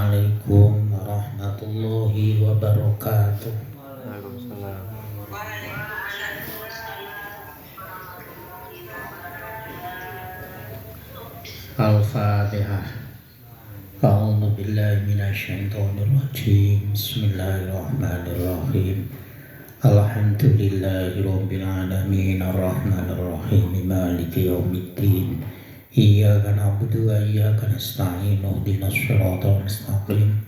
Assalamualaikum warahmatullahi wabarakatuh. Waalaikumsalam. Al-Fatihah. A'udzu billahi minasyaitonir rajim. Bismillahirrahmanirrahim. Alhamdulillahirabbil alamin arrahmanir rahim maliki yaumiddin. Iyyaka na'budu wa iyyaka nasta'in ihdinas siratal mustaqim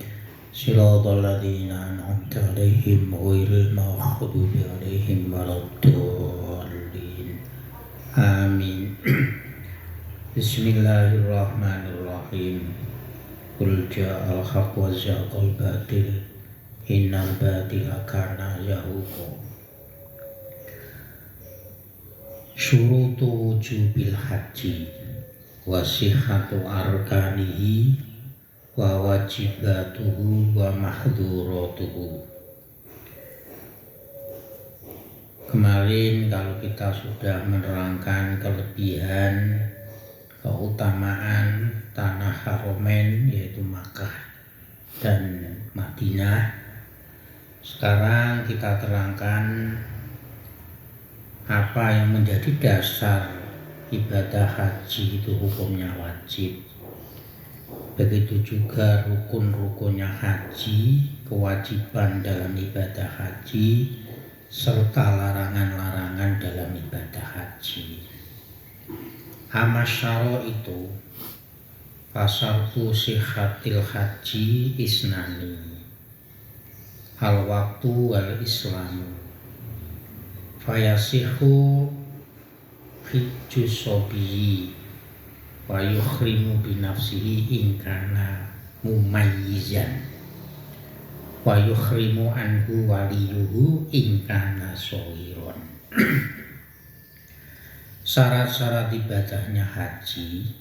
siratal ladzina an'amta 'alaihim ghairil maghdubi 'alaihim waladdallin. Amin. Bismillahirrahmanirrahim. Qul ja'al haqq wa zahaqal batil innal batila kana zahuqa. Syurutu wujubil haji wa sihhatu arkanihi wa wajibatuhu wa mahdhuratuhu. Kemarin kalau kita sudah menerangkan kelebihan keutamaan tanah Haromen yaitu Makkah dan Madinah, sekarang kita terangkan apa yang menjadi dasar ibadah haji itu hukumnya wajib. Begitu juga rukun-rukunnya haji, kewajiban dalam ibadah haji, serta larangan-larangan dalam ibadah haji. Amasyaro itu fasartu sihhatil haji isnani al waktu wal islamu fayasihu hijjus sobiyi wa yukhrimu binafsihi inkana mumayyizan wa yukhrimu anhu waliyuhu inkana sohiron. Syarat-syarat ibadahnya haji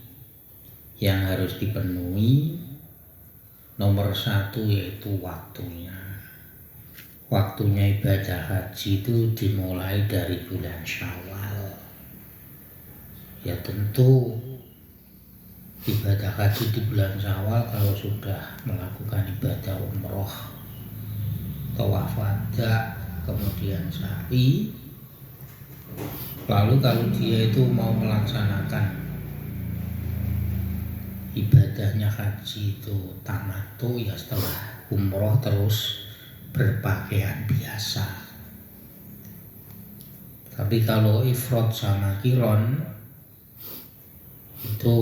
yang harus dipenuhi, nomor 1 yaitu waktunya. Waktunya ibadah haji itu dimulai dari bulan Syawal. Ya tentu ibadah haji di bulan Syawal kalau sudah melakukan ibadah umroh, tawaf wada, kemudian sa'i. Lalu kalau dia itu mau melaksanakan ibadahnya haji itu tamattu, ya setelah umroh terus berpakaian biasa. Tapi kalau ifrad sama qiron itu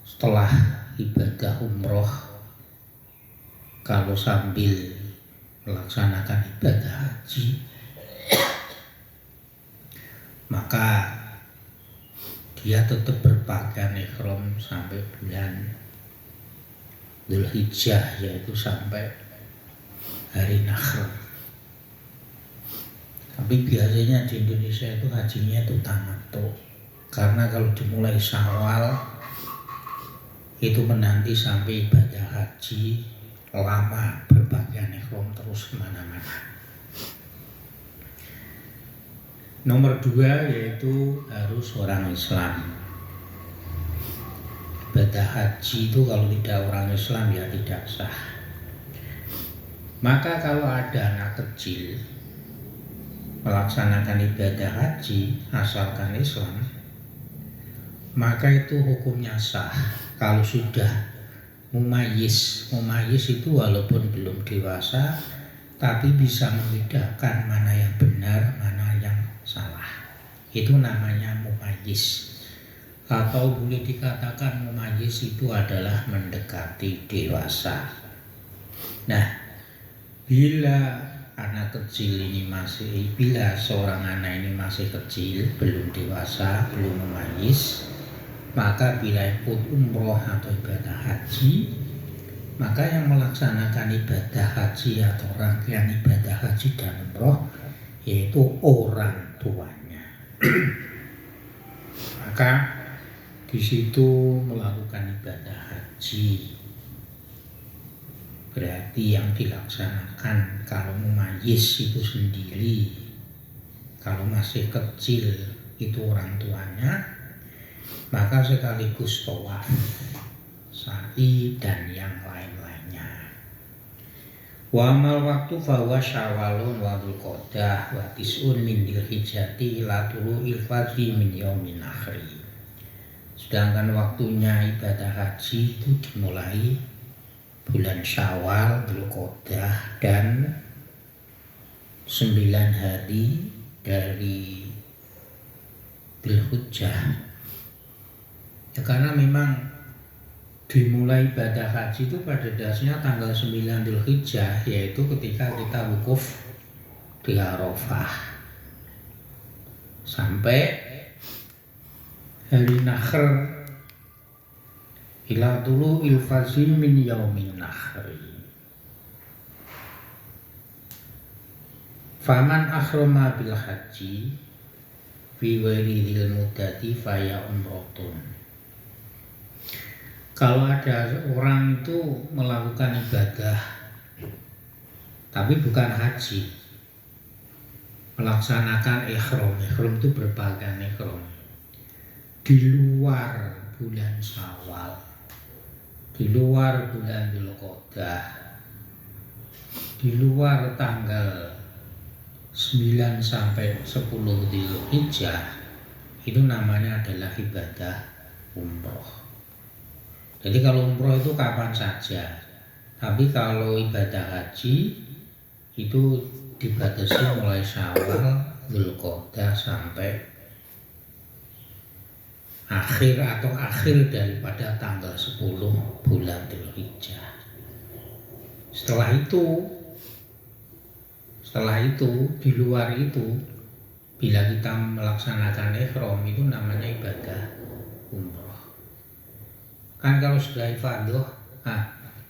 setelah ibadah umroh, kalau sambil melaksanakan ibadah haji, maka dia tetap berpakaian ihram sampai bulan Dzulhijjah, yaitu sampai hari Nahr. Tapi biasanya di Indonesia itu hajinya itu tamattu, karena kalau dimulai Syawal itu menanti sampai ibadah haji lama berpakaian ihram terus kemana-mana. Nomor 2 yaitu harus orang Islam. Ibadah haji itu kalau tidak orang Islam ya tidak sah. Maka kalau ada anak kecil melaksanakan ibadah haji asalkan Islam, maka itu hukumnya sah. Kalau sudah mumayyiz itu walaupun belum dewasa tapi bisa membedakan mana yang benar, mana yang salah, itu namanya mumayyiz. Atau boleh dikatakan mumayyiz itu adalah mendekati dewasa. Nah, bila seorang anak ini masih kecil, belum dewasa, belum mumayyiz, maka bila ikut umroh atau ibadah haji, maka yang melaksanakan ibadah haji atau rangkaian ibadah haji dan umroh yaitu orang tuanya. Maka di situ melakukan ibadah haji. Berarti yang dilaksanakan kalau mumayyiz itu sendiri, kalau masih kecil itu orang tuanya, maka sekaligus tawaf sa'i dan yang lain-lainnya. Wa amal waktu fahuwa syawalun wa dzulqa'dah wa tis'un min dzulhijjati ila tulu'il fajri min yaumin akhri. Sedangkan waktunya ibadah haji itu dimulai bulan Syawal, Dzulqa'dah dan 9 hari dari Dzulhijjah. Ya karena memang dimulai ibadah haji itu pada dasarnya tanggal 9 Dzulhijjah, yaitu ketika kita wukuf di Arafah sampai hari Nahr ila tulu'il fajri min yaumin nahri. Faman akhrama bil haji fi ghairi dzil muddati fa ya umratun. Kalau ada orang itu melakukan ibadah tapi bukan haji, melaksanakan ihram itu berpakaian ihram di luar bulan Syawal, di luar bulan Dzulqa'dah, di luar tanggal 9 sampai 10 Dzulhijjah, itu namanya adalah ibadah umroh. Jadi kalau umroh itu kapan saja, tapi kalau ibadah haji itu dibatasi mulai Syawal, Dzulqa'dah sampai akhir daripada tanggal 10 bulan Dzulhijjah. Setelah itu di luar itu, bila kita melaksanakan ihram itu namanya ibadah umroh. Kan kalau sudah ifadah,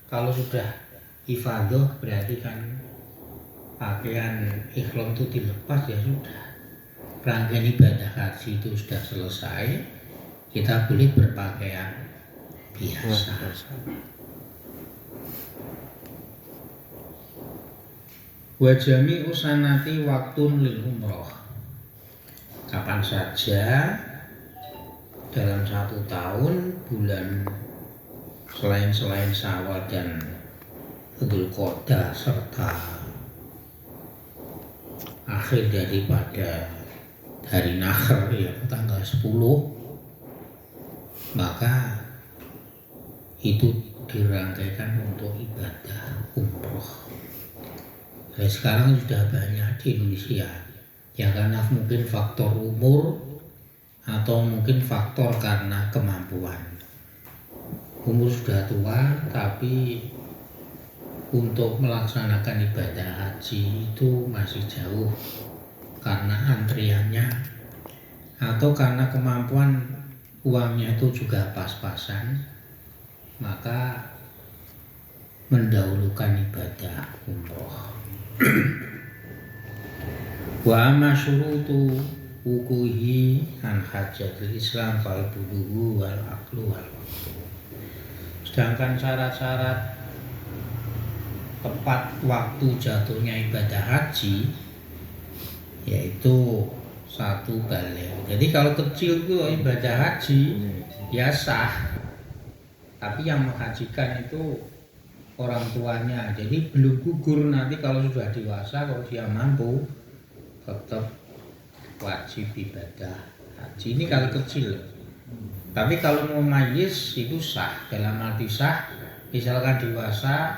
kalau sudah ifadah berarti kan pakaian ihram itu dilepas, ya sudah, rangkaian ibadah haji itu sudah selesai. Kita boleh berpakaian biasa. Wa jami'u sanati waktun lil umroh. Kapan saja dalam 1 tahun bulan selain Syawal dan Dzulqa'dah serta akhir daripada hari Nahr, ya tanggal 10, maka itu dirangkaikan untuk ibadah umroh. Nah, sekarang sudah banyak di Indonesia, ya karena mungkin faktor umur atau mungkin faktor karena kemampuan. Umur sudah tua tapi untuk melaksanakan ibadah haji itu masih jauh karena antriannya, atau karena kemampuan uangnya itu juga pas-pasan, maka mendahulukan ibadah umroh. Wa amma syurutu wukuhi an hajatul Islam fal bulugu wal aqlu wal waqtu. Sedangkan syarat-syarat tepat waktu jatuhnya ibadah haji yaitu 1 balik. Jadi kalau kecil itu ibadah haji ya sah, tapi yang menghajikan itu orang tuanya. Jadi belum gugur, nanti kalau sudah dewasa, kalau dia mampu tetap wajib ibadah haji. Ini kalau kecil. Tapi kalau mau mayis itu sah, dalam arti sah, misalkan dewasa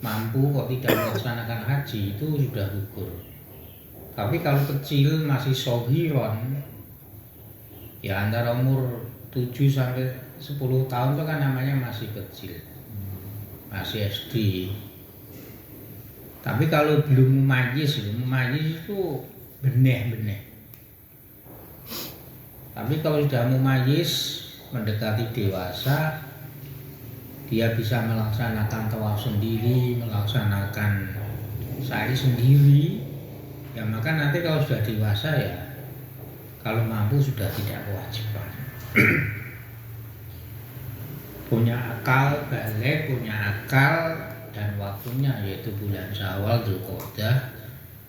mampu kok tidak melaksanakan haji, itu sudah gugur. Tapi kalau kecil masih sohiron, ya antara umur 7 sampai 10 tahun itu kan namanya masih kecil, masih SD. Tapi kalau belum mumayyiz itu benih. Tapi kalau sudah mumayyiz, mendekati dewasa, dia bisa melaksanakan tawaf sendiri, melaksanakan sa'i sendiri. Ya maka nanti kalau sudah dewasa, ya kalau mampu sudah tidak kewajiban. Punya akal, balik, punya akal dan waktunya yaitu bulan Syawal, Dzulqa'dah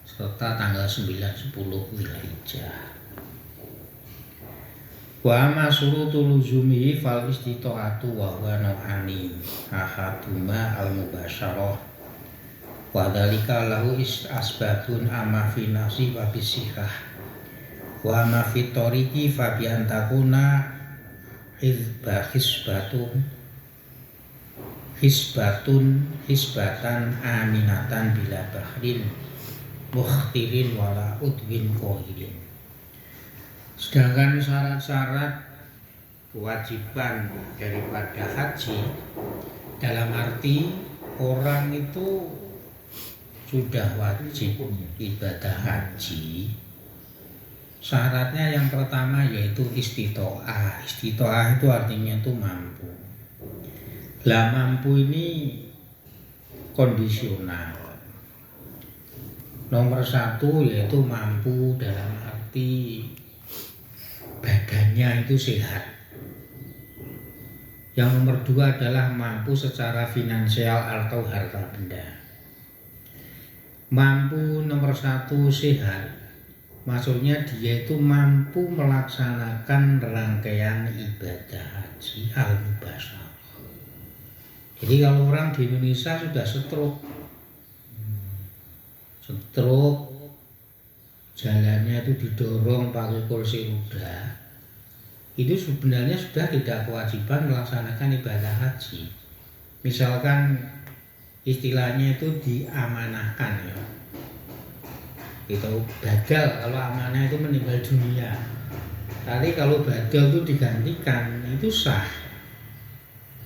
serta tanggal 9-10 Dzulhijjah. Wa masrutul luzumi fal istita'atu wa huwa nau'ani ahaduma al mubasyarah wa dzalika lahu asbabun amma fi nafsi wa bisihah wa ma fi tariqi fa bi antakuna hisbatan aminatan bila bahrin mukhtirin wala udwin qahirin. Sedangkan syarat-syarat kewajiban daripada haji dalam arti orang itu sudah wajib ibadah haji, syaratnya yang pertama yaitu istitoah. Istitoah itu artinya itu mampu. Lah mampu ini kondisional. Nomor satu yaitu mampu dalam arti badannya itu sehat. Yang nomor dua adalah mampu secara finansial atau harta benda. Mampu nomor satu sehat, maksudnya dia itu mampu melaksanakan rangkaian ibadah haji al-mubasyarah. Jadi kalau orang di Indonesia sudah stroke, jalannya itu didorong pakai kursi roda, itu sebenarnya sudah tidak kewajiban melaksanakan ibadah haji. Misalkan istilahnya itu diamanahkan ya, itu badal. Kalau amanah itu meninggal dunia, tapi kalau badal itu digantikan, itu sah.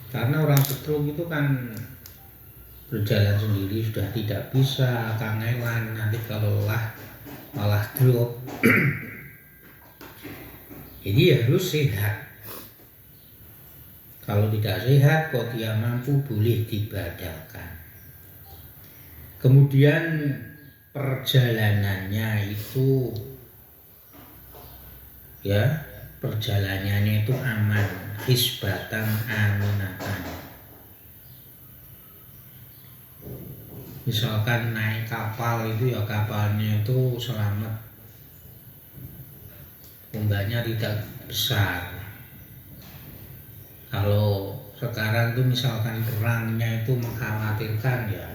Karena orang stroke itu kan berjalan sendiri, sudah tidak bisa, kangelan, nanti kalau lelah malah drop. Jadi harus sehat. Kalau tidak sehat, kok dia mampu, boleh dibadalkan. Kemudian perjalanannya itu ya, perjalanannya itu aman, hisbatan aminatan. Misalkan naik kapal itu ya kapalnya itu selamat, ombaknya tidak besar. Kalau sekarang itu misalkan perangnya itu mengkhawatirkan ya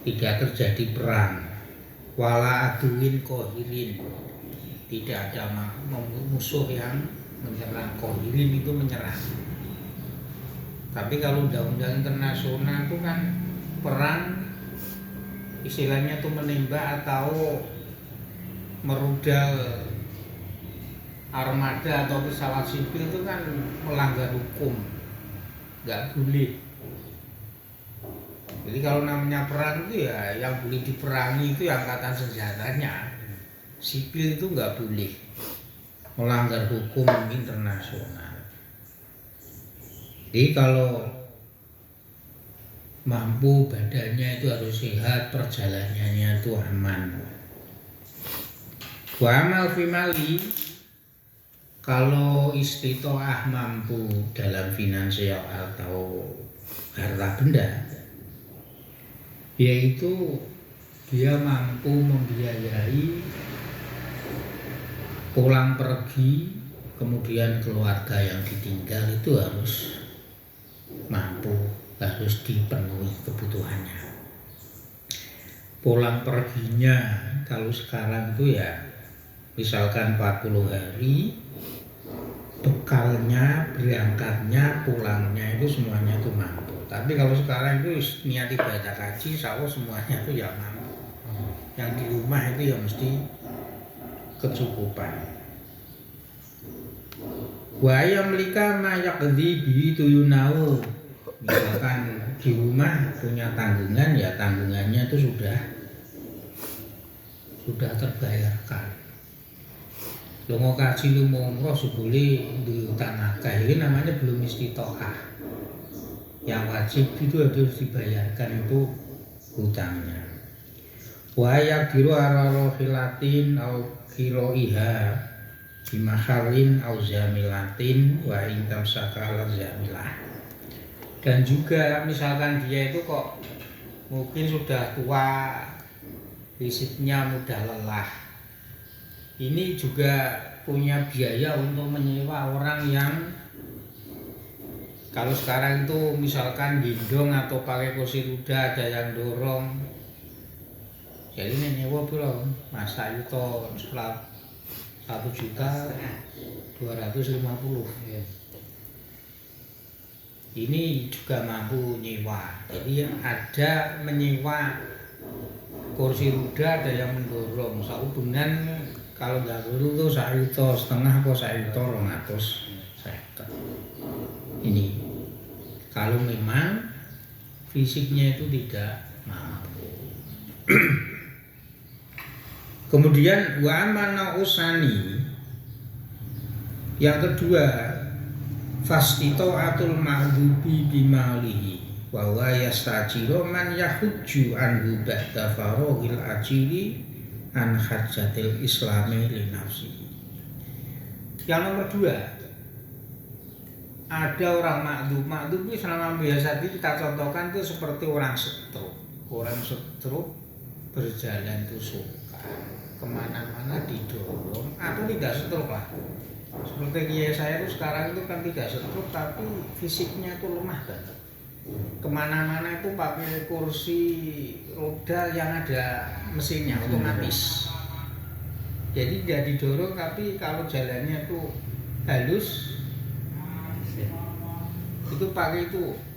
tidak terjadi perang, wala aduin kohirin, tidak ada musuh yang menyerang. Kohirin itu menyerang. Tapi kalau undang-undang internasional itu kan perang istilahnya itu menembak atau merudal armada atau pesawat sipil itu kan melanggar hukum, nggak boleh. Jadi kalau namanya perang itu ya yang boleh diperangi itu angkatan senjatanya, sipil itu nggak boleh, melanggar hukum internasional. Jadi kalau mampu, badannya itu harus sehat, perjalanannya itu aman. Wa amal fi mali, kalau istitoah mampu dalam finansial atau harta benda, yaitu dia mampu membiayai pulang pergi, kemudian keluarga yang ditinggal itu harus mampu, harus dipenuhi kebutuhannya. Pulang perginya kalau sekarang itu ya misalkan 40 hari, bekalnya, berangkatnya, pulangnya itu semuanya itu mampu. Tapi kalau sekarang itu niat ibadah haji, insya Allah semuanya itu ya mampu. Yang di rumah itu ya mesti kecukupan. Wa yamlika ma yaqdi bi tuyunau. Misalkan di rumah punya tanggungan, ya tanggungannya itu sudah terbayarkan. Lo mau kaji, lo mau umroh, sebuli diutang akeh, ini namanya belum istitoah. Yang wajib itu harus dibayarkan itu hutangnya. Wa yaqiru arrohilatin au kiroiha bimahalin au zamilatin wa intam sakala zamilah. Dan juga misalkan dia itu kok mungkin sudah tua, fisiknya mudah lelah, ini juga punya biaya untuk menyewa orang yang kalau sekarang itu misalkan gendong atau pakai kursi roda ada yang dorong. Jadi ini nyewa piro Mas Ayuto 1.250.000. Ini juga mampu nyewa. Jadi ada menyewa kursi roda, ada yang mendorong. Saubengan kalau nggak dulu tuh Sayuto setengah atau Sayuto 250. Ini kalau memang fisiknya itu tidak mampu. Kemudian wa amana usani, yang kedua fastito atul ma'dubi bimalihi wa wa yastajiru man yahujju anhu ba'da farohil ajili an hajjatil islami li nafsihi. Yang nomor dua, ada orang makdum. Makdum itu selama biasa kita contohkan itu seperti orang stroke. Orang stroke berjalan itu suka kemana-mana didorong atau tidak stroke lah. Seperti kiai saya itu sekarang itu kan tidak stroke tapi fisiknya itu lemah banget. Kemana-mana itu pakai kursi roda yang ada mesinnya otomatis. Jadi tidak didorong tapi kalau jalannya itu halus itu pakai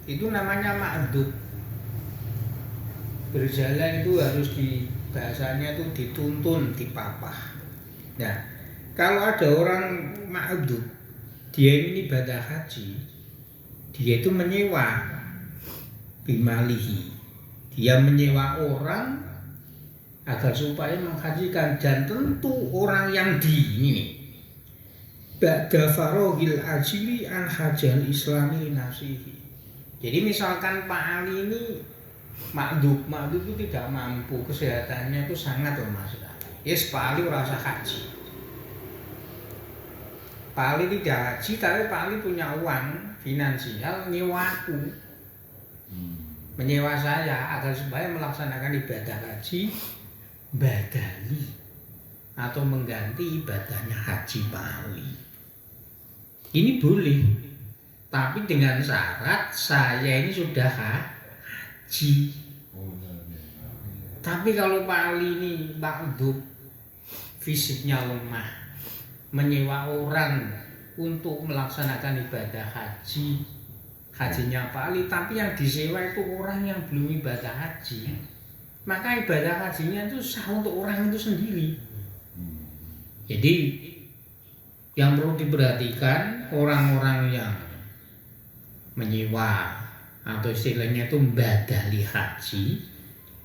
itu namanya ma'dud. Berjalan itu harus bahasanya itu dituntun, dipapah. Nah, kalau ada orang ma'dud, dia ini ibadah haji, dia itu menyewa bimalihi, dia menyewa orang agar supaya menghajikan, dan tentu orang yang ini ba'da farohil ajili an hajjal islami nafsihi. Jadi misalkan Pak Ali ini makdub itu tidak mampu, kesehatannya itu sangat lemah sekali. Yes, Pak Ali merasa haji. Pak Ali tidak haji, tapi Pak Ali punya uang finansial nyewaku, menyewa saya agar supaya melaksanakan ibadah haji badali atau mengganti ibadahnya haji Pak Ali. Ini boleh, tapi dengan syarat saya ini sudah haji. Tapi kalau Pak Ali ini makdub, fisiknya lemah, menyewa orang untuk melaksanakan ibadah haji, hajinya Pak Ali, tapi yang disewa itu orang yang belum ibadah haji, maka ibadah hajinya itu sah untuk orang itu sendiri. Jadi yang perlu diperhatikan, orang-orang yang menyewa atau istilahnya itu badali haji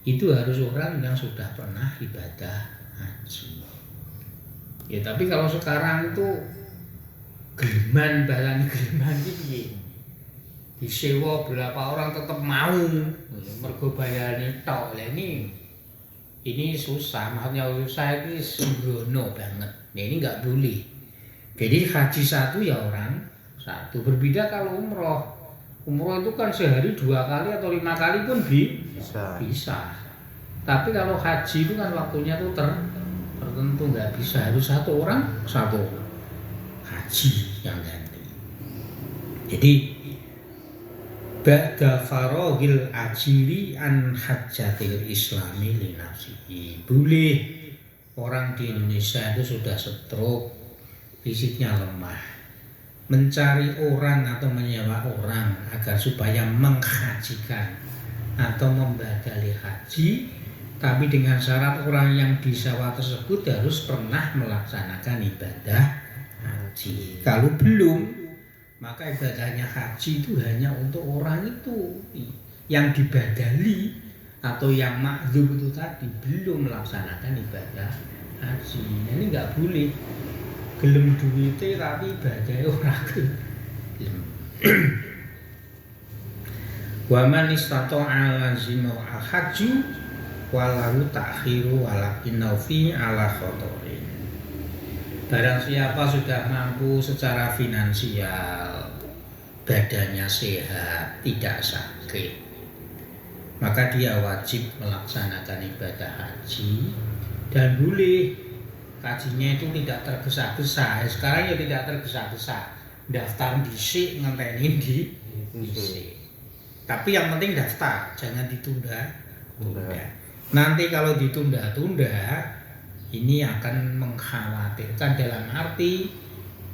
itu harus orang yang sudah pernah ibadah haji. Ya tapi kalau sekarang itu geliman, balani geliman iki disewa berapa orang tetap mau mergo bayarane tok. Lah ini susah, maksudnya susah ini sembrono banget. Nah ini nggak boleh. Jadi haji satu ya orang satu. Berbeda kalau umroh. Umroh itu kan sehari 2 kali atau 5 kali pun bisa. Tapi kalau haji itu kan waktunya tuh tertentu, nggak bisa, harus satu orang satu haji yang ganti. Jadi ba'da farohil ajili an hajjatil islami li nafsihi. Boleh orang di Indonesia itu sudah stroke, fisiknya lemah, mencari orang atau menyewa orang agar supaya menghajikan atau membadali haji, tapi dengan syarat orang yang disewa tersebut harus pernah melaksanakan ibadah haji. Kalau belum, maka ibadahnya haji itu hanya untuk orang itu yang dibadali atau yang makdzub itu tadi belum melaksanakan ibadah haji. Nah, ini nggak boleh. Gelem duwite tapi ibadahnya ora gelem. Wa man istata'a lazima al-hajju walau ta'khiru walakin fi ala khotorin. Barang siapa sudah mampu secara finansial, badannya sehat, tidak sakit, maka dia wajib melaksanakan ibadah haji dan boleh kajinya itu tidak tergesa-gesa. Sekarang ya tidak tergesa-gesa. Daftar dhisik ngenteni dhisik. Tapi yang penting daftar, jangan ditunda. Nanti kalau ditunda-tunda ini akan mengkhawatirkan dalam arti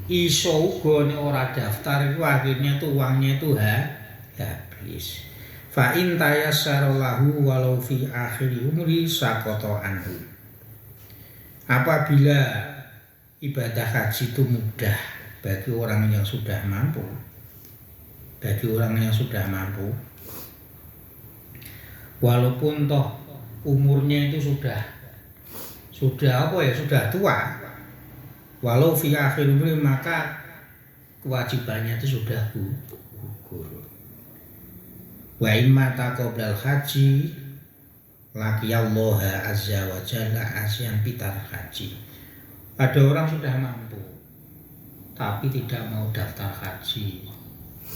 iso uga nek ora daftar itu akhirnya tuh uangnya itu habis. Fa in tayassara lahu walau fi akhir umri saqata anhu. Apabila ibadah haji itu mudah bagi orang yang sudah mampu, walaupun toh umurnya itu sudah tua, walau fi akhir umri, maka kewajibannya itu sudah gugur. Wa imma taqablal haji laqiyallaha azza wa jalla asyan pitar haji. Ada orang sudah mampu tapi tidak mau daftar haji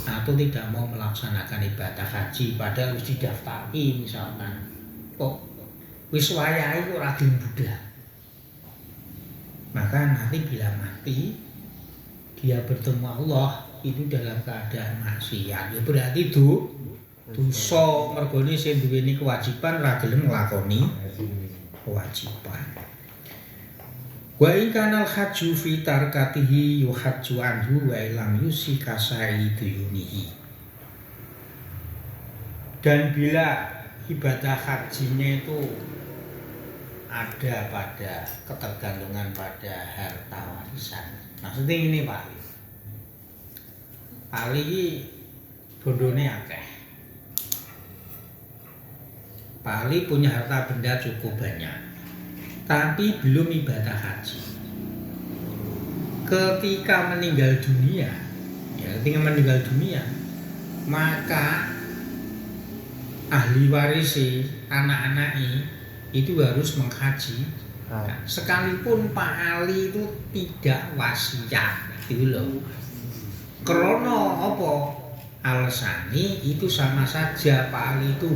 atau tidak mau melaksanakan ibadah haji padahal harus didaftari misalkan. Kok wis wayahe kok ora gelem budal. Maka nanti bila mati dia bertemu Allah itu dalam keadaan maksiat. Ya berarti dosa mergone sing duweni kewajiban ra gelem nglakoni kewajiban. Wa in kana al-hajju fi tarkatihi yuhajju anhu wa lam yusika sayyidunihi. Dan bila ibadah hajinya itu ada pada ketergantungan pada harta warisan. Maksudnya ini Pak Ali iki bondone akeh. Pak Ali punya harta benda cukup banyak, tapi belum ibadah haji. Ketika meninggal dunia, maka ahli warisi anak-anaknya itu harus menghaji. Sekalipun Pak Ali itu tidak wasiat, gitu loh. Krono apa? Alasane itu sama saja Pak Ali itu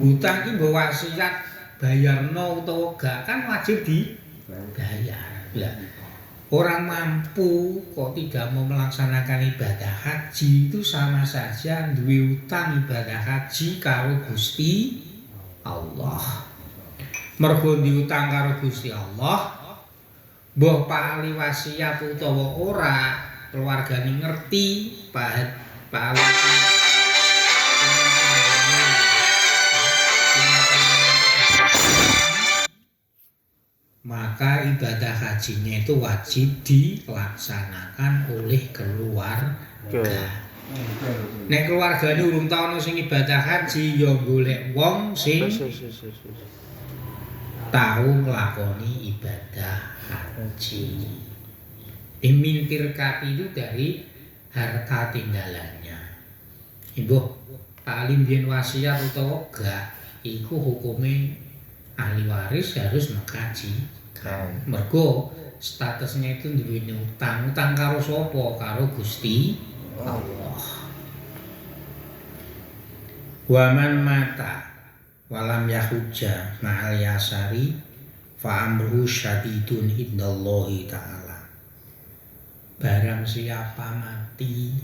hutang ki mbok wasiat bayarno utawa gak kan wajib dibayar. Lah orang mampu kok tidak mau melaksanakan ibadah haji itu sama saja duwe utang ibadah haji karo Gusti Allah. Mergo diutang karo Gusti Allah, mbah Pak Ali wasiat utawa ora, keluargane ngerti Pak Ali maka ibadah hajinya itu wajib dilaksanakan oleh keluarga. Nek keluargane urung tau ono sing ibadah haji ya golek wong sing tahu nglakoni ibadah haji. Dimintir kati itu dari harta tinggalannya. Ibu, Pak Ali mbiyen wasiat utawa gak, iku hukume ahli waris harus mengkaji. Mergo statusnya itu duweni utang karo sapa? Karo Gusti Allah. Waman mata walam yahujja ma'al yasari fa amruhu syadidun indallahi ta'ala. Barang siapa mati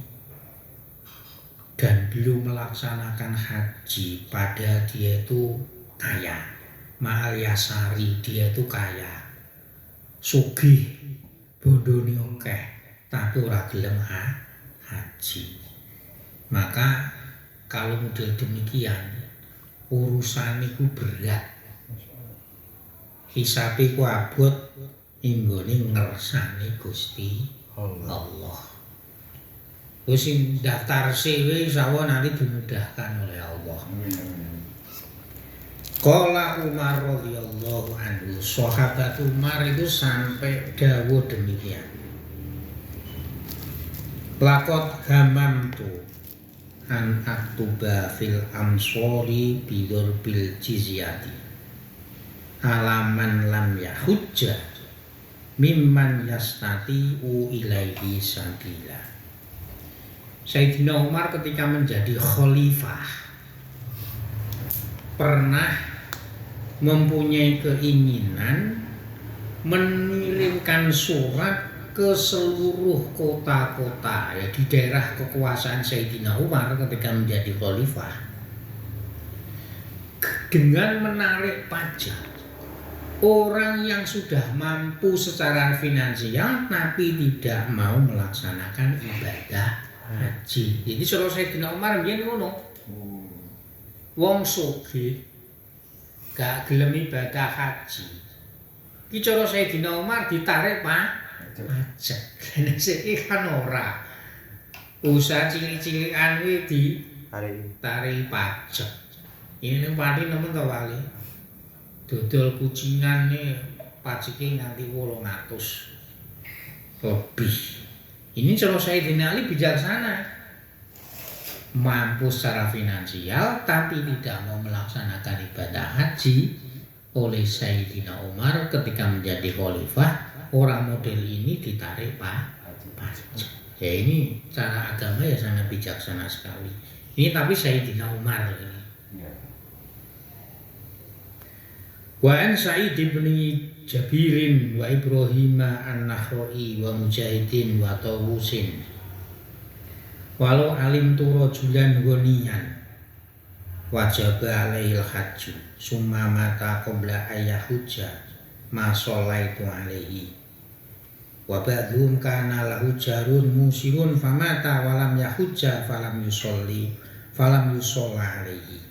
dan belum melaksanakan haji pada dia itu kaya, ma'al yasari dia itu kaya, sugih, bondone akeh, tapi ora gelem haji. Maka kalau model demikian urusan itu berat. Hisabe ku abot inggone ngersani Gusti Allah. Wis sing daftar CV insyaallah nanti dimudahkan oleh Allah. Qala Umar radhiyallahu anhu, sahabat Umar itu sampai dawuh demikian. Laqad hamamtu an aktuba fil amsori bidul bil jizyati alaman lam yahujja mimman yastati'u ilaihi sabila. Sayyidina Umar ketika menjadi khalifah pernah mempunyai keinginan mengirimkan surat ke seluruh kota-kota ya di daerah kekuasaan Sayyidina Umar ketika menjadi khalifah dengan menarik pajak orang yang sudah mampu secara finansial tapi tidak mau melaksanakan ibadah haji. Jadi kalau Sayyidina Umar biyen ngono. Wong sugih gak gelem ibadah haji. Iki cara Sayyidina Umar ditarik pajak. Nek siki kan ora. Usaha cilik-cilikan kuwi ditarik pajak. Ini wali nemen to wali. Dodol kucingan nih pajaknya nganti 800 lebih. Ini cara Sayyidina Ali bijaksana, mampu secara finansial tapi tidak mau melaksanakan ibadah haji. Oleh Sayyidina Umar ketika menjadi khalifah, orang model ini ditarik pajak. Ya ini cara agama ya sangat bijaksana sekali. Ini tapi Sayyidina Umar ini. Wa an Sa'id bin Jabirin wa Ibrahim an-Nakhai wa Mujahidin wa Tawusin. Walau alim tu rajulan ghaniyan wajaba alaihil hajju summa mata qabla ayyahujja ma sholaitu alaihi wa ba'dhum kana lahu jarun musirun famata walam yahujja falam yushalla alaihi.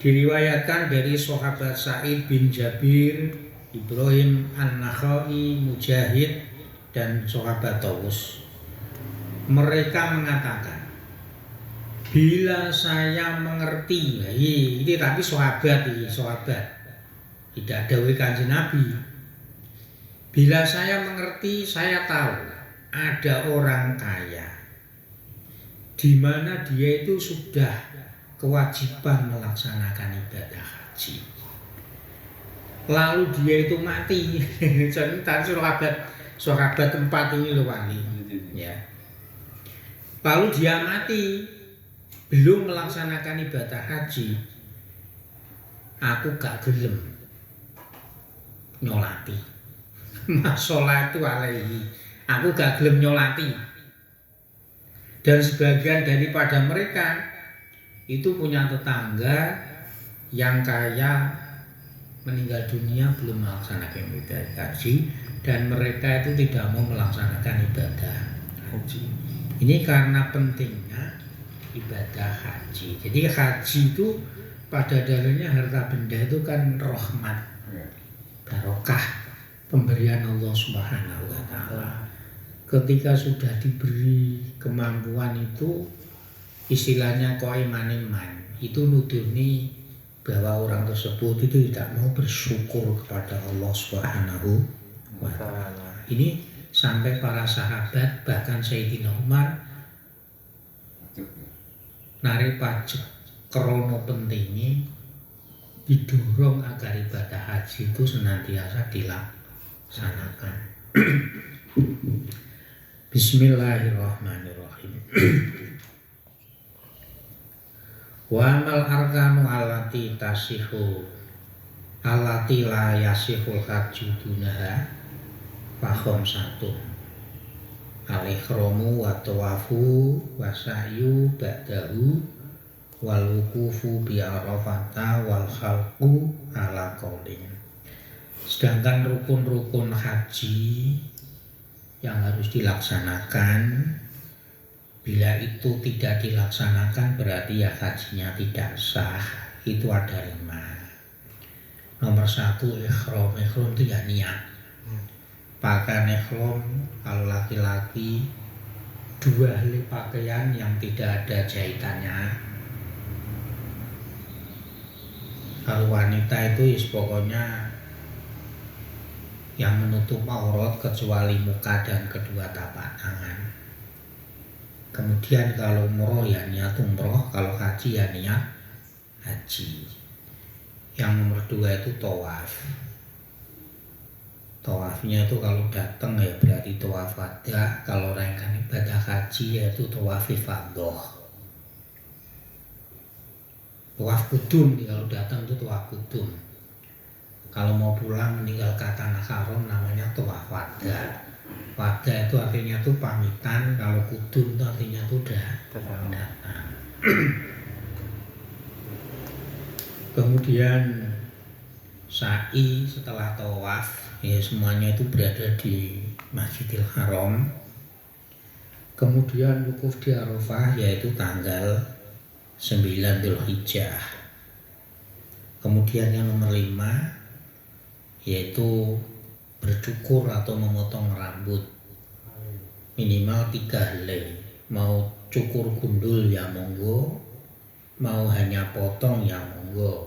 Diriwayatkan dari sahabat Sa'id bin Jabir, Ibrahim an-Nakhai, Mujahid dan sahabat Tawus. Mereka mengatakan, bila saya mengerti, ini tapi sahabat, tidak ada Kanjeng Nabi. Bila saya mengerti, saya tahu ada orang kaya, di mana dia itu sudah kewajiban melaksanakan ibadah haji. Lalu dia itu mati. Jadi tadi sahabat tempat ini loh wali. Ya. Lalu dia mati belum melaksanakan ibadah haji. Aku gak gelem nyolati. Masolatu alaihi. Aku gak gelem nyolati. Dan sebagian daripada mereka itu punya tetangga yang kaya meninggal dunia belum melaksanakan ibadah haji dan mereka itu tidak mau melaksanakan ibadah haji. Ini karena pentingnya ibadah haji. Jadi haji itu pada dalilnya harta benda itu kan rahmat, barokah, pemberian Allah Subhanahu wa taala. Ketika sudah diberi kemampuan itu istilahnya koiman-iman itu nuduhni bahwa orang tersebut itu tidak mau bersyukur kepada Allah Subhanahu wa taala. Ini sampai para sahabat bahkan Sayyidina Umar narik pajak krono pentingnya didorong agar ibadah haji itu senantiasa dilaksanakan. Bismillahirrahmanirrahim. Wa amal arkanu allati tasihu allati la yasihul hajju dunaha fahom satu al-ikhramu wa tawafu wa sa'yu ba'dahu wal wuqufu bi arafata wal khalqu ala qaulin. Sedangkan rukun-rukun haji yang harus dilaksanakan, bila itu tidak dilaksanakan berarti ya hajinya tidak sah. Itu ada 5. Nomor 1 ikhram. Ikhram itu ya niat. Pakaian ikhram kalau laki-laki 2 helai pakaian yang tidak ada jahitannya. Kalau wanita itu pokoknya yang menutup aurat kecuali muka dan kedua tapak tangan. Kemudian kalau umroh ya niat umroh, kalau haji ya niat haji. Yang nomor 2 itu tawaf. Tawafnya itu kalau datang ya berarti tawaf wada. Kalau rangkaian ibadah haji yaitu tawaf ifadah. Tawaf kudum kalau datang itu tawaf kudum. Kalau mau pulang meninggalkan tanah haram namanya tawaf wada. Wada itu artinya tuh pamitan, kalau kudum itu artinya tuh udah datang. Kemudian sa'i setelah tawaf, ya semuanya itu berada di Masjidil Haram. Kemudian wukuf di Arafah yaitu tanggal 9 Dzulhijjah. Kemudian yang nomor 5 yaitu bercukur atau memotong rambut minimal 3 helai. Mau cukur gundul ya monggo, mau hanya potong ya monggo.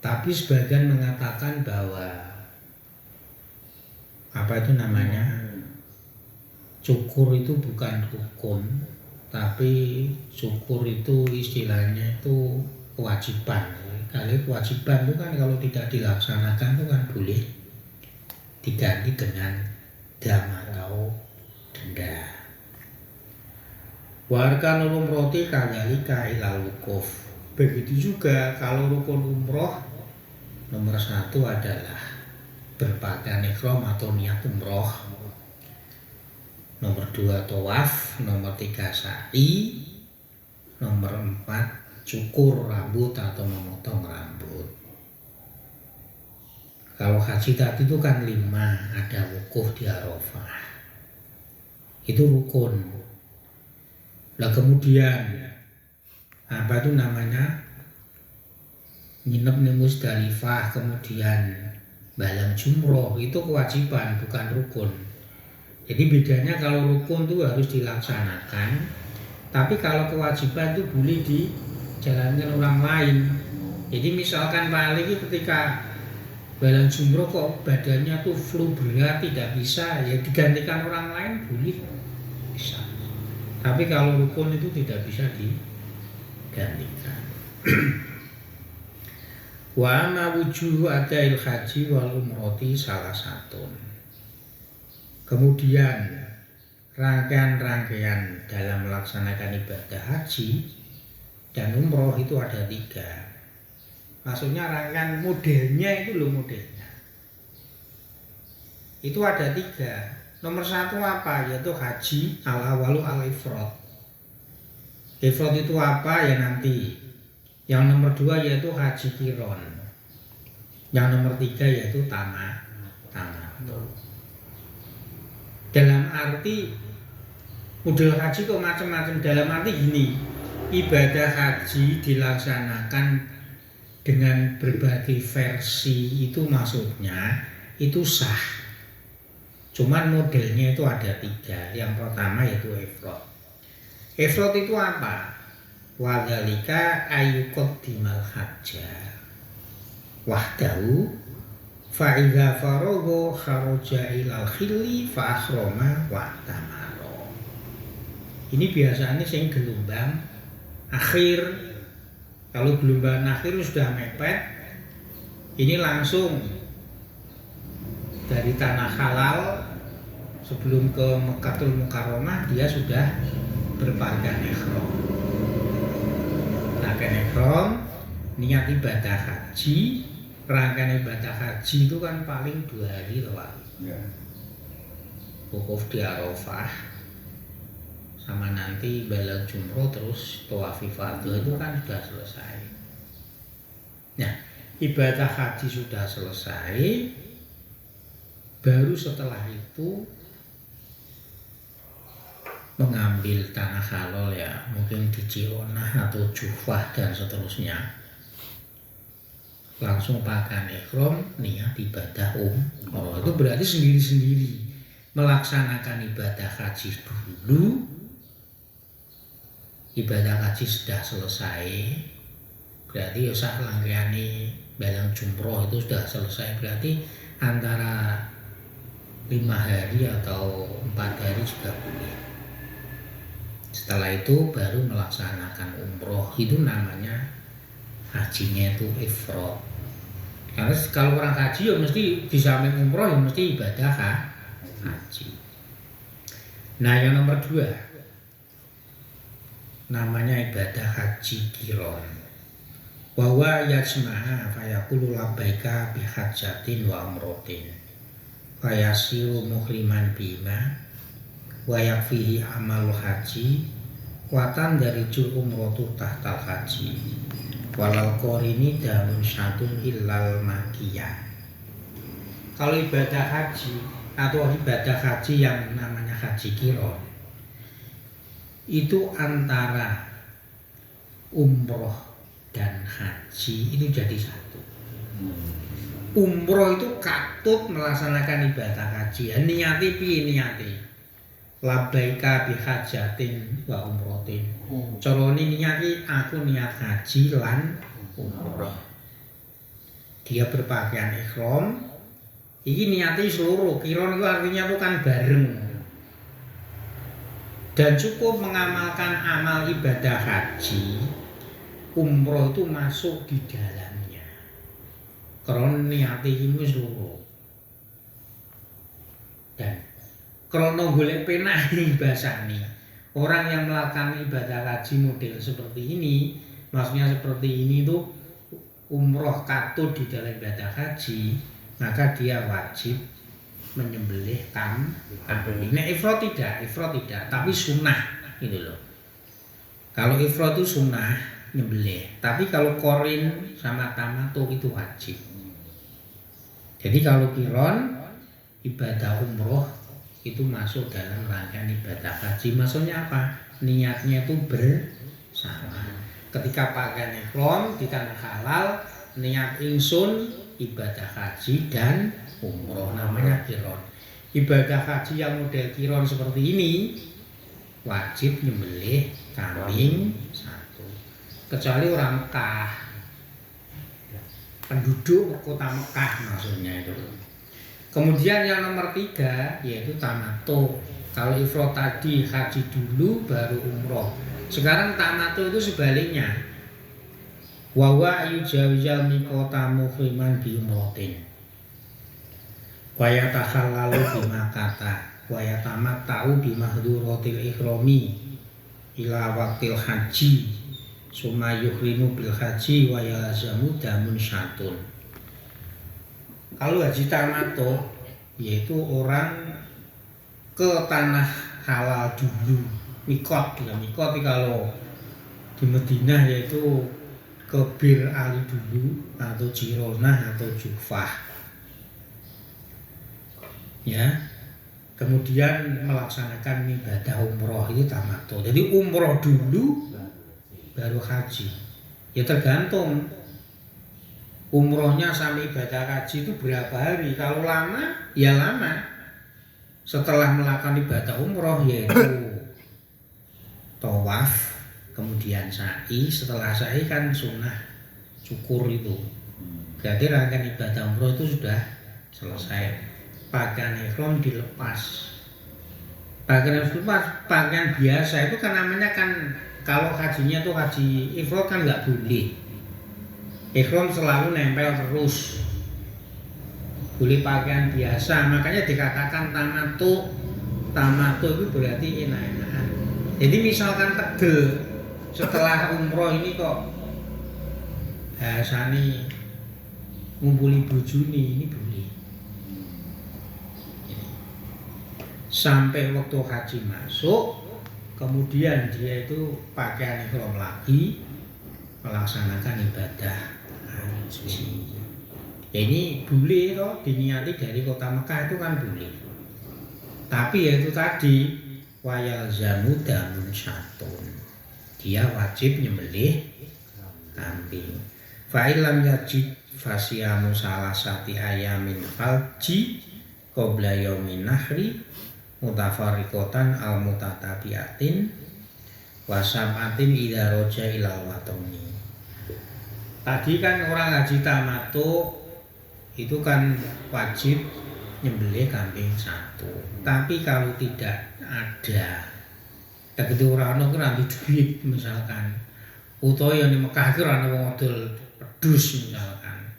Tapi sebagian mengatakan bahwa apa itu namanya, cukur itu bukan rukun, tapi cukur itu istilahnya itu kewajiban. Kalau kewajiban itu kan kalau tidak dilaksanakan itu kan boleh diganti dengan dam atau denda. Warga umroh kadzalika ilal wukuf. Begitu juga kalau rukun umroh nomor 1 adalah berpakaian ihram atau niat umroh. Nomor 2 tawaf, nomor 3 sa'i, nomor 4 cukur rambut atau memotong rambut. Kalau haji tadi itu kan 5, ada wukuf di Arafah. Itu rukun. Nah kemudian apa itu namanya, nginep di Musdalifah, kemudian balang jumroh, itu kewajiban bukan rukun. Jadi bedanya kalau rukun itu harus dilaksanakan, tapi kalau kewajiban itu boleh dijalankan orang lain. Jadi misalkan Pak Ali ketika balang jumroh kok badannya tuh flu berat tidak bisa, ya digantikan orang lain boleh, bisa. Tapi kalau rukun itu tidak bisa digantikan. Wa ma wujuhu adail haji wal umroti salah satu. Kemudian rangkaian-rangkaian dalam melaksanakan ibadah haji dan umroh itu ada 3. Maksudnya rangkaian modelnya itu loh, modelnya itu ada 3. Nomor 1 apa? Yaitu haji al-awalu al-ifrad. Ifrad itu apa ya nanti. Yang nomor 2 yaitu haji qiron. Yang nomor 3 yaitu tamattu. Dalam arti model haji kok macam-macam. Dalam arti gini, ibadah haji dilaksanakan dengan berbagai versi, itu maksudnya itu sah. Cuman modelnya itu ada 3. Yang pertama yaitu ifrad. Ifrad itu apa? Wadzalika ayyuqaddimal hajja wahdahu fa idza faragha kharaja ilal khilli fa akhrama wa tamara. Ini biasanya sing gelombang akhir. Kalau gelombang akhir sudah mepet, ini langsung dari tanah halal sebelum ke Mekkatul Mukarramah dia sudah berpakaian ihram. Pakaian ihram, niat ibadah haji. Rangkaian ibadah haji itu kan paling 2 hari lewat. Wukuf di Arafah sama nanti balang jumroh terus tawaf ifadah itu kan sudah selesai. Nah, ibadah haji sudah selesai, baru setelah itu mengambil tanah halal ya, mungkin di Cironah atau Jufah dan seterusnya. Langsung pakaian ihram, niat ibadah umroh. Itu berarti sendiri-sendiri melaksanakan ibadah haji dulu. Ibadah haji sudah selesai, berarti ya sak langkaiane balang jumroh itu sudah selesai, berarti antara 5 hari atau 4 hari juga boleh. Setelah itu baru melaksanakan umroh, itu namanya hajinya itu ifrad. Karena kalau orang haji ya mesti di samping umroh ya mesti ibadah haji. Nah yang nomor 2 namanya ibadah haji qiron. wa huwa yajma'a fayaqulu labbaika bihajjatin wa umratin fayasiru muhriman bima wa yakfihi amal haji watan dari jul umrotu tahtal haji walal qorini damun syatun illal makiyah. Kalau ibadah haji atau ibadah haji yang namanya haji kiron itu antara umroh dan haji itu jadi satu. Umroh itu katut melaksanakan ibadah haji. Niati piye niati? Labbaika bihajatin wa umrotin. Cara niati aku niat haji lan umroh. Dia berpakaian ihram. Iki niati seluruh. Kiron itu artinya itu kan bareng. Dan cukup mengamalkan amal ibadah haji. Umroh itu masuk di dalamnya. Karena niati ini seluruh. Dan karena golek penah ini bahasa ini. Orang yang melakukan ibadah haji model seperti ini, maksudnya seperti ini tuh umroh katut di dalam ibadah haji, maka dia wajib menyembelih kambing. Nah ifrad tidak, tapi sunnah gitu loh. Kalau ifrad itu sunnah nyembelih, tapi kalau korin sama tamato itu wajib. Jadi kalau kiron ibadah umroh itu masuk dalam rangkaian ibadah haji. Maksudnya apa? Niatnya itu bersama. Ketika pakaian ihram di tanah halal, niat ingsun ibadah haji dan umroh namanya kiron. Ibadah haji yang model kiron seperti ini wajib nyembelih kambing satu. Kecuali orang Mekah, penduduk kota Mekah maksudnya itu. Kemudian yang nomor 3 yaitu tamattu. Kalau ifrad tadi haji dulu baru umroh. Sekarang tamattu itu sebaliknya. Wa huwa yujawizal miqata muhriman bi umratin. Wa yatakhallalu bima kata wa yatamatta'u bi mahdhuratil ihrami ila waqtil haji. Suma yuhrimu bil haji wa yalzamu damun syatun. Kalau haji tamattu yaitu orang ke tanah halal dulu, mikot. Kalau di Madinah yaitu ke Bir Ali dulu atau Jironah atau Jufah. Ya. Kemudian melaksanakan ibadah umroh itu tamattu. Jadi umroh dulu baru haji. Ya tergantung umrohnya sampai ibadah haji itu berapa hari. Kalau lama ya lama. Setelah melakukan ibadah umroh yaitu tawaf, kemudian sa'i. Setelah sa'i kan sunnah cukur itu. Berarti rangkaian ibadah umroh itu sudah selesai. Pakaian ihram dilepas. Pakaian biasa itu kan namanya kan kalau hajinya tuh haji ifrad kan nggak boleh. Ihram selalu nempel terus. Boleh pakaian biasa, makanya dikatakan tamattu. Tamattu itu berarti enak-enakan. Jadi misalkan tegel setelah umroh ini kok bahasane ngumpuli bojone ini boleh. Sampai waktu haji masuk, kemudian dia itu pakaian ihram lagi melaksanakan ibadah haji. Ya ini boleh toh diniati dari kota Mekah itu kan boleh. Tapi ya itu tadi wayal zamu damun syatun. Dia wajib nyembelih kambing. Fa'ilam yajid fasyamu salasati ayamin haji qabla yaumin nahri mutafarriqatan al mutatabiatin wa sab'atin idza raja ilal watoni. Tadi kan orang haji tamattu itu kan wajib nyembelih kambing satu. Tapi kalau tidak ada begitu ora ono ku nanti duit misalkan utawa yang di Mekah itu ora ono modal pedus misalkan,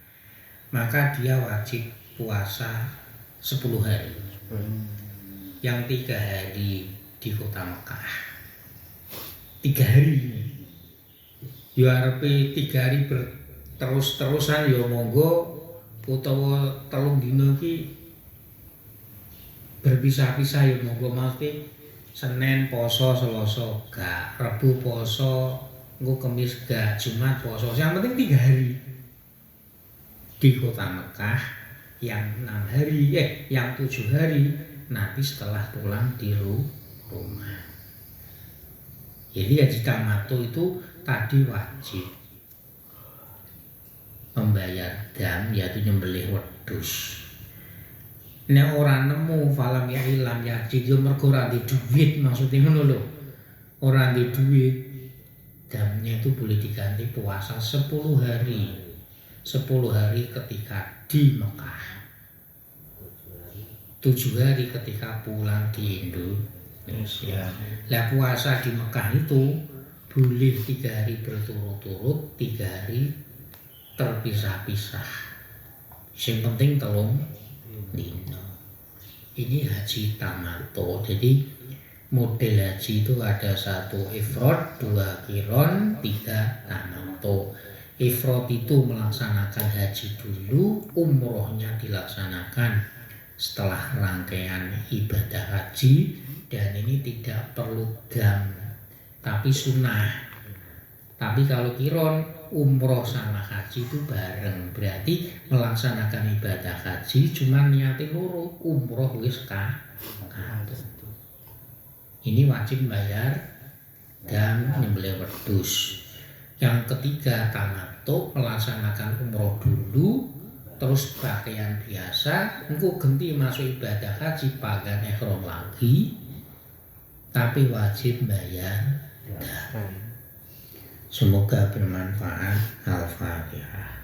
maka dia wajib puasa 10 hari. Yang 3 hari di kota Mekah, 3 hari ya arepe 3 hari terus-terusan ya monggo, utawa 3 dina iki berpisah-pisah ya monggo, mesti Senin poso, Selasa gak, Rabu poso, engko Kamis gak, Jumat poso. Yang penting 3 hari di kota Mekah, yang 6 hari, yang 7 hari nanti setelah pulang di rumah. Jadi haji tamattu itu tadi wajib membayar dam, yaitu nyembelih wedhus. Nek ora nemu falam ya ilam ya jigo mergo ora di duit, maksudnya ngono lho. Ora di duit, damnya itu boleh diganti puasa 10 hari. 10 hari ketika di Mekah. 7 hari ketika pulang di Indonesia. Lah puasa di Mekah itu boleh 3 hari berturut-turut, 3 hari terpisah-pisah. Yang penting 3 dino. Ini haji tamattu. Jadi model haji itu ada 1 ifrad, 2 qiron, 3 tamattu. Ifrad itu melaksanakan haji dulu, umrohnya dilaksanakan setelah rangkaian ibadah haji, dan ini tidak perlu dam, tapi sunnah. Tapi kalau qiron, umroh sama haji itu bareng, berarti melaksanakan ibadah haji cuma niatin loro, umroh wis kabeh. Ini wajib bayar dan nyembelih wedhus. Yang ketiga tamattu, melaksanakan umroh dulu, terus pakaian biasa, engko ganti masuk ibadah haji pakai ihram lagi, tapi wajib bayar dam. Semoga bermanfaat. Al-Fatihah.